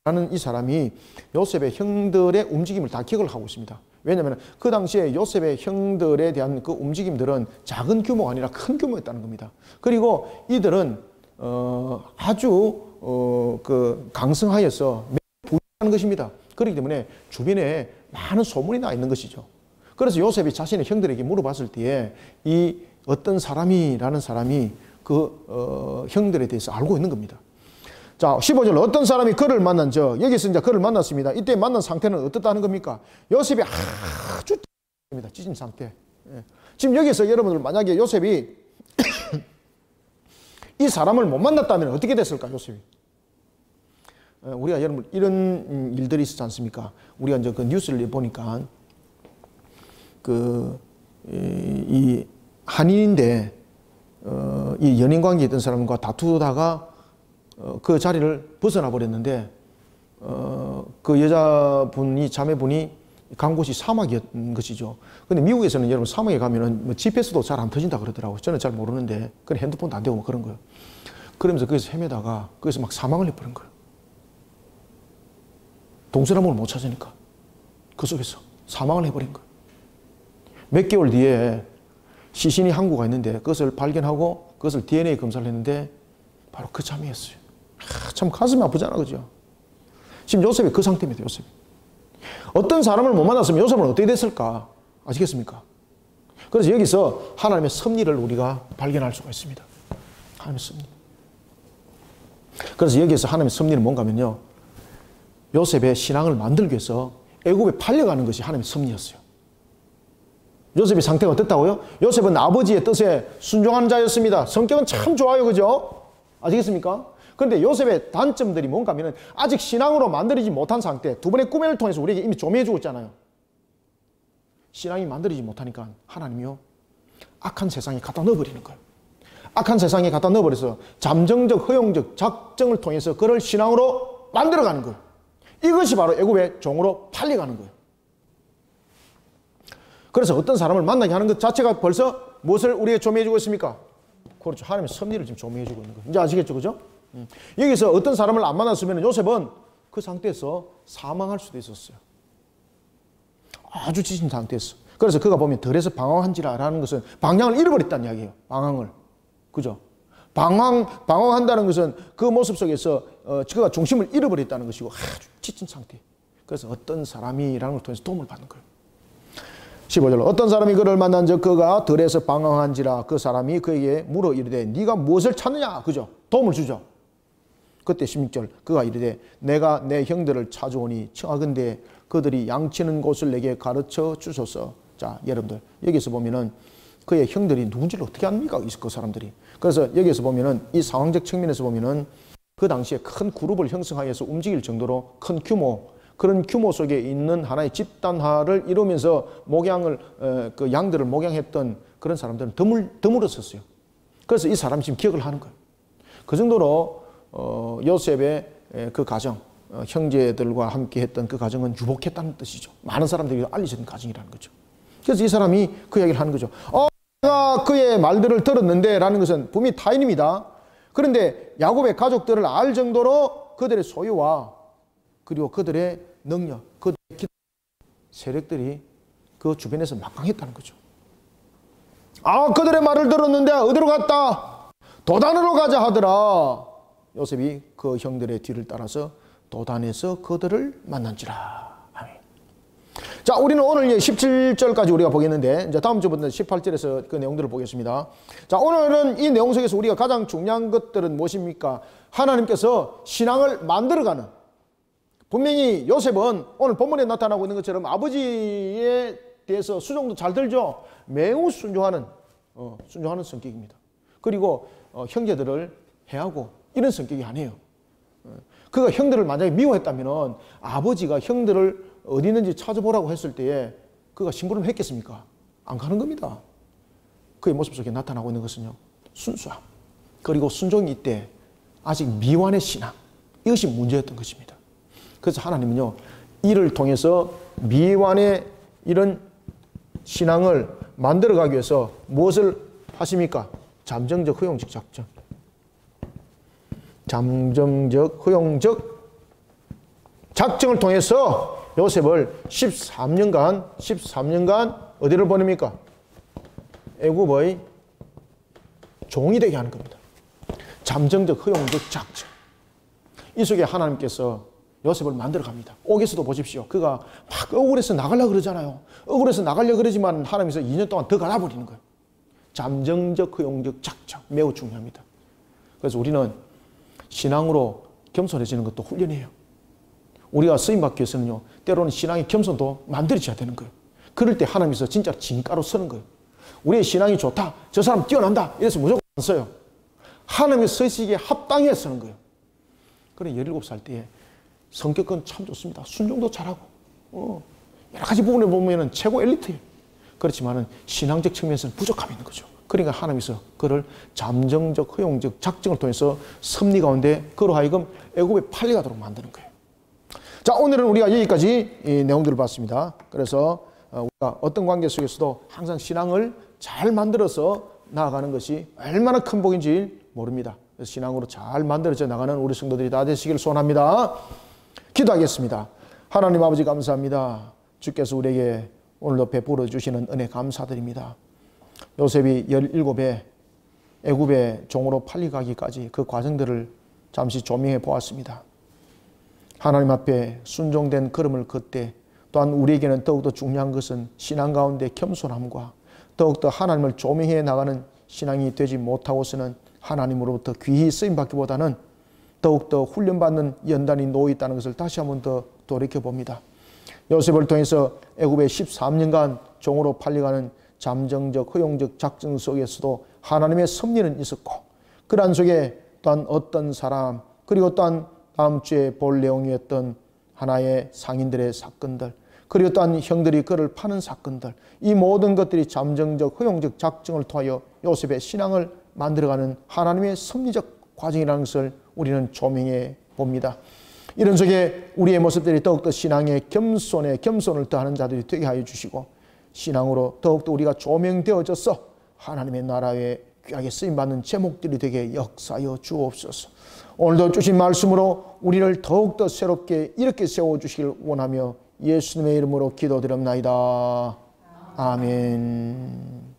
사람이, 이 사람이 요셉의 형들의 움직임을 다 기억을 하고 있습니다. 왜냐하면 그 당시에 요셉의 형들에 대한 그 움직임들은 작은 규모가 아니라 큰 규모였다는 겁니다. 그리고 이들은 아주 그 강성하여서 부유한 것입니다. 그렇기 때문에 주변에 많은 소문이 나 있는 것이죠. 그래서 요셉이 자신의 형들에게 물어봤을 때에 이 어떤 사람이라는 사람이 그 형들에 대해서 알고 있는 겁니다. 자, 15절 어떤 사람이 그를 만난 여기서 이제 그를 만났습니다. 이때 만난 상태는 어떻다는 겁니까? 요셉이 아주 찢은 상태. 지금 여기서 여러분들 만약에 요셉이 이 사람을 못 만났다면 어떻게 됐을까, 요셉이? 우리가 여러분 이런 일들이 있었지 않습니까? 우리가 이제 그 뉴스를 보니까 이 한인인데 이 연인 관계에 있던 사람과 다투다가 그 자리를 벗어나 버렸는데 그 여자분이 자매분이 간 곳이 사막이었던 것이죠. 근데 미국에서는 여러분 사막에 가면은 뭐 GPS도 잘 안 터진다 그러더라고요. 저는 잘 모르는데 그런 핸드폰도 안 되고 뭐 그런 거예요. 그러면서 거기서 헤매다가 거기서 막 사망을 해버린 거예요. 동서남북을 못 찾으니까 그 속에서 사망을 해버린 거예요. 몇 개월 뒤에 시신이 한국에 있는데 그것을 발견하고 그것을 DNA 검사를 했는데 바로 그 자매였어요. 참 가슴이 아프잖아, 그죠? 지금 요셉이 그 상태입니다. 요셉이. 어떤 사람을 못 만났으면 요셉은 어떻게 됐을까? 아시겠습니까? 그래서 여기서 하나님의 섭리를 우리가 발견할 수가 있습니다. 하나님의 섭리. 그래서 여기서 하나님의 섭리는 뭔가 하면요, 요셉의 신앙을 만들기 위해서 애굽에 팔려가는 것이 하나님의 섭리였어요. 요셉의 상태가 어떻다고요? 요셉은 아버지의 뜻에 순종하는 자였습니다. 성격은 참 좋아요, 그죠? 아시겠습니까? 그런데 요셉의 단점들이 뭔가 하면 아직 신앙으로 만들어지지 못한 상태, 두 번의 꿈을 통해서 우리에게 이미 조명해주고 있잖아요. 신앙이 만들어지지 못하니까 하나님이요, 악한 세상에 갖다 넣어버리는 거예요. 악한 세상에 갖다 넣어버려서 잠정적, 허용적 작정을 통해서 그를 신앙으로 만들어가는 거예요. 이것이 바로 애굽의 종으로 팔려가는 거예요. 그래서 어떤 사람을 만나게 하는 것 자체가 벌써 무엇을 우리에게 조명해주고 있습니까? 그렇죠. 하나님의 섭리를 지금 조명해주고 있는 거예요. 이제 아시겠죠? 그죠? 여기서 어떤 사람을 안 만났으면 요셉은 그 상태에서 사망할 수도 있었어요. 아주 지친 상태에서. 그래서 그가 보면 덜해서 방황한지라라는 것은 방향을 잃어버렸다는 이야기예요. 방황을. 그죠? 방황한다는 것은 그 모습 속에서 그가 중심을 잃어버렸다는 것이고 아주 지친 상태. 그래서 어떤 사람이라는 걸 통해서 도움을 받는 거예요. 15절로 어떤 사람이 그를 만난 적 그가 들에서 방황한지라 그 사람이 그에게 물어 이르되 네가 무엇을 찾느냐. 그죠? 도움을 주죠. 그때 16절 그가 이르되 내가 내 형들을 찾아오니 청하건대 그들이 양치는 곳을 내게 가르쳐 주소서. 자, 여러분들 여기서 보면은 그의 형들이 누군지를 어떻게 압니까? 그 사람들이. 그래서 여기서 보면은 이 상황적 측면에서 보면은 그 당시에 큰 그룹을 형성하여서 움직일 정도로 큰 규모, 그런 규모 속에 있는 하나의 집단화를 이루면서 그 양들을 목양했던 그런 사람들은 드물었었어요. 그래서 이 사람이 지금 기억을 하는 거예요. 그 정도로 요셉의 그 가정, 형제들과 함께 했던 그 가정은 유복했다는 뜻이죠. 많은 사람들이 알려진 가정이라는 거죠. 그래서 이 사람이 그 이야기를 하는 거죠. 내가 그의 말들을 들었는데 라는 것은 분명히 타인입니다. 그런데 야곱의 가족들을 알 정도로 그들의 소유와 그리고 그들의 능력, 그들의 세력들이 그 주변에서 막강했다는 거죠. 그들의 말을 들었는데 어디로 갔다? 도단으로 가자 하더라. 요셉이 그 형들의 뒤를 따라서 도단에서 그들을 만난지라. 아멘. 자, 우리는 오늘 17절까지 우리가 보겠는데 이제 다음 주부터 18절에서 그 내용들을 보겠습니다. 자, 오늘은 이 내용 속에서 우리가 가장 중요한 것들은 무엇입니까? 하나님께서 신앙을 만들어가는, 분명히 요셉은 오늘 본문에 나타나고 있는 것처럼 아버지에 대해서 수종도 잘 들죠. 매우 순종하는 성격입니다. 그리고 형제들을 해하고 이런 성격이 아니에요. 그가 형들을 만약에 미워했다면 아버지가 형들을 어디 있는지 찾아보라고 했을 때에 그가 심부름 했겠습니까? 안 가는 겁니다. 그의 모습 속에 나타나고 있는 것은요, 순수함, 그리고 순종이 있대 아직 미완의 신앙, 이것이 문제였던 것입니다. 그래서 하나님은요, 이를 통해서 미완의 이런 신앙을 만들어가기 위해서 무엇을 하십니까? 잠정적 허용적 작전. 잠정적 허용적 작정을 통해서 요셉을 13년간 어디를 보냅니까? 애굽의 종이 되게 하는 겁니다. 잠정적 허용적 작정. 이 속에 하나님께서 요셉을 만들어 갑니다. 옥에서도 보십시오. 그가 막 억울해서 나가려고 그러잖아요. 억울해서 나가려고 그러지만 하나님께서 2년 동안 더 갈아버리는 거예요. 잠정적 허용적 작정. 매우 중요합니다. 그래서 우리는 신앙으로 겸손해지는 것도 훈련이에요. 우리가 쓰임받기 위해서는요, 때로는 신앙의 겸손도 만들어져야 되는 거예요. 그럴 때 하나님께서 진짜 진가로 쓰는 거예요. 우리의 신앙이 좋다, 저 사람 뛰어난다, 이래서 무조건 안 써요. 하나님의 쓰시기에 합당해 쓰는 거예요. 그래, 17살 때에 성격은 참 좋습니다. 순종도 잘하고, 여러 가지 부분에 보면 최고 엘리트예요. 그렇지만은 신앙적 측면에서는 부족함이 있는 거죠. 그러니까 하나님께서 그를 잠정적 허용적 작정을 통해서 섭리 가운데 그로 하여금 애굽에 팔려가도록 만드는 거예요. 자, 오늘은 우리가 여기까지 이 내용들을 봤습니다. 그래서 우리가 어떤 관계 속에서도 항상 신앙을 잘 만들어서 나아가는 것이 얼마나 큰 복인지 모릅니다. 그래서 신앙으로 잘 만들어져 나가는 우리 성도들이 다 되시기를 소원합니다. 기도하겠습니다. 하나님 아버지 감사합니다. 주께서 우리에게 오늘도 베풀어 주시는 은혜 감사드립니다. 요셉이 17에 애굽의 종으로 팔려가기까지 그 과정들을 잠시 조명해 보았습니다. 하나님 앞에 순종된 걸음을 걷되 또한 우리에게는 더욱더 중요한 것은 신앙 가운데 겸손함과 더욱더 하나님을 조명해 나가는 신앙이 되지 못하고서는 하나님으로부터 귀히 쓰임받기보다는 더욱더 훈련받는 연단이 놓여 있다는 것을 다시 한번 더 돌이켜봅니다. 요셉을 통해서 애굽의 13년간 종으로 팔려가는 잠정적 허용적 작정 속에서도 하나님의 섭리는 있었고, 그러한 속에 또한 어떤 사람, 그리고 또한 다음 주에 볼 내용이었던 하나의 상인들의 사건들, 그리고 또한 형들이 그를 파는 사건들, 이 모든 것들이 잠정적 허용적 작정을 통하여 요셉의 신앙을 만들어가는 하나님의 섭리적 과정이라는 것을 우리는 조명해 봅니다. 이런 속에 우리의 모습들이 더욱더 신앙의 겸손을 더하는 자들이 되게 하여 주시고, 신앙으로 더욱더 우리가 조명되어져서 하나님의 나라에 귀하게 쓰임받는 제목들이 되게 역사하여 주옵소서. 오늘도 주신 말씀으로 우리를 더욱더 새롭게 이렇게 세워주시길 원하며 예수님의 이름으로 기도드립나이다. 아멘.